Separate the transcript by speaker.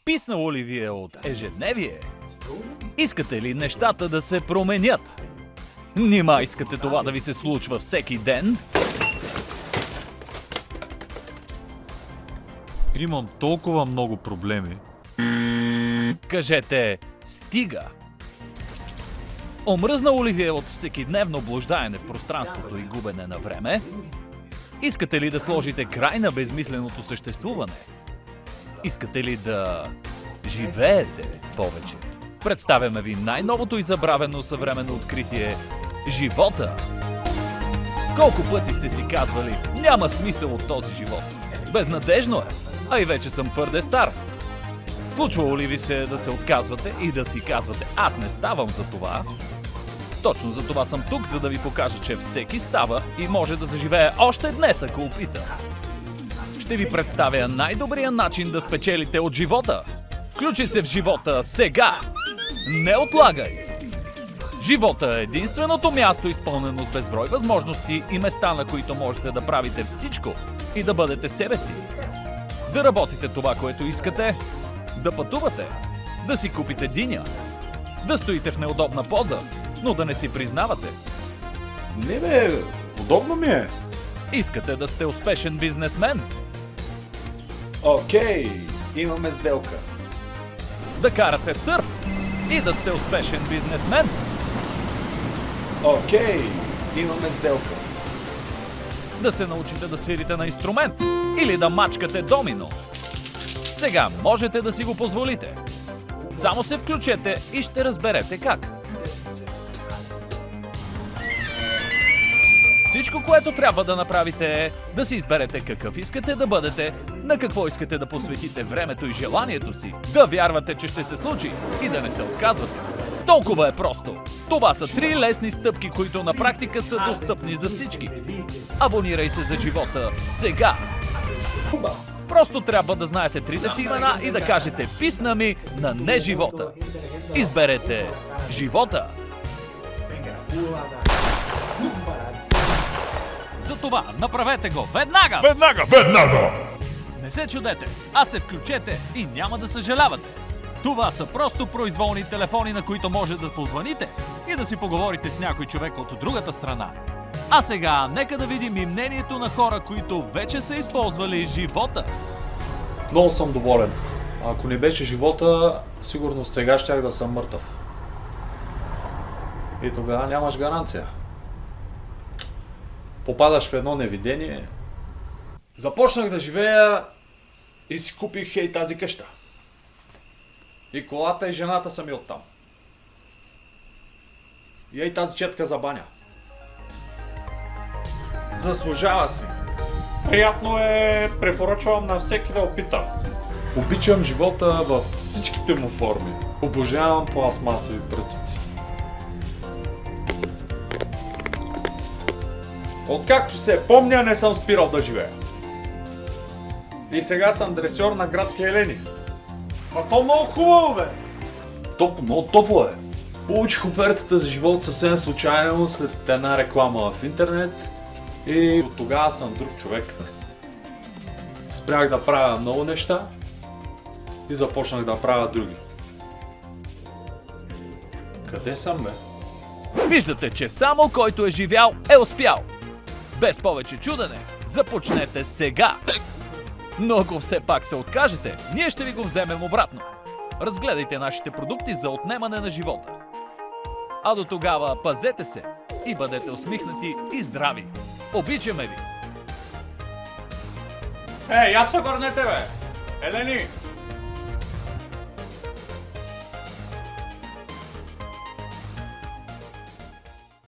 Speaker 1: Писнало ли ви е от ежедневие? Искате ли нещата да се променят? Нима искате това да ви се случва всеки ден?
Speaker 2: Имам толкова много проблеми.
Speaker 1: Кажете «Стига!». Омръзнало ли ви е от всекидневно блуждаене в пространството и губене на време? Искате ли да сложите край на безмисленото съществуване? Искате ли да живеете повече? Представяме ви най-новото и забравено съвременно откритие – живота! Колко пъти сте си казвали «Няма смисъл от този живот». Безнадежно е, а и вече съм твърде стар. Случвало ли ви се да се отказвате и да си казвате «Аз не ставам за това»? Точно за това съм тук, за да ви покажа, че всеки става и може да заживее още днес, ако опита. Ще ви представя най-добрия начин да спечелите от живота. Включи се в живота сега! Не отлагай! Живота е единственото място, изпълнено с безброй възможности и места, на които можете да правите всичко и да бъдете себе си. Да работите това, което искате, да пътувате, да си купите диня, да стоите в неудобна поза, но да не си признавате.
Speaker 3: Не бе, удобно ми е.
Speaker 1: Искате да сте успешен бизнесмен,
Speaker 3: Окей, имаме сделка.
Speaker 1: да карате сърф и да сте успешен бизнесмен,
Speaker 3: Окей, имаме сделка.
Speaker 1: да се научите да свирите на инструмент или да мачкате домино. Сега можете да си го позволите. Само се включете и ще разберете как. Всичко, което трябва да направите е да си изберете какъв искате да бъдете, на какво искате да посветите времето и желанието си, да вярвате, че ще се случи и да не се отказвате. Толкова е просто. Това са 3 лесни стъпки, които на практика са достъпни за всички. Абонирай се за живота сега! Просто трябва да знаете 3-те си имена и да кажете «Писна ми» на не живота. Изберете живота. Затова направете го веднага!
Speaker 2: Веднага!
Speaker 1: Не се чудете, а се включете и няма да съжалявате. Това са просто произволни телефони, на които може да позвоните и да си поговорите с някой човек от другата страна. А сега, нека да видим и мнението на хора, които вече са използвали живота.
Speaker 3: Много съм доволен. Ако не беше живота, сигурно сега щях да съм мъртъв. И тогава нямаш гаранция. Попадаш в едно невидение. Започнах да живея и си купих ей тази къща. И колата и жената са ми оттам. И ей тази четка за баня. Заслужава си. Приятно е, препоръчвам на всеки да опита. Обичам живота във всичките му форми. Обожавам пластмасови пръчици. Откакто се помня, не съм спирал да живея. И сега съм дресьор на градски елени. А то много хубаво, бе! Много топло е. Получих офертата за живот съвсем случайно след една реклама в интернет и от тогава съм друг човек. Спрях да правя много неща и започнах да правя други. Къде съм, бе?
Speaker 1: Виждате, че само който е живял, е успял. Без повече чудене, започнете сега! Но ако все пак се откажете, ние ще ви го вземем обратно. Разгледайте нашите продукти за отнемане на живота. А до тогава пазете се и бъдете усмихнати и здрави. Обичаме ви!
Speaker 3: Я се върнете, бе! Елени!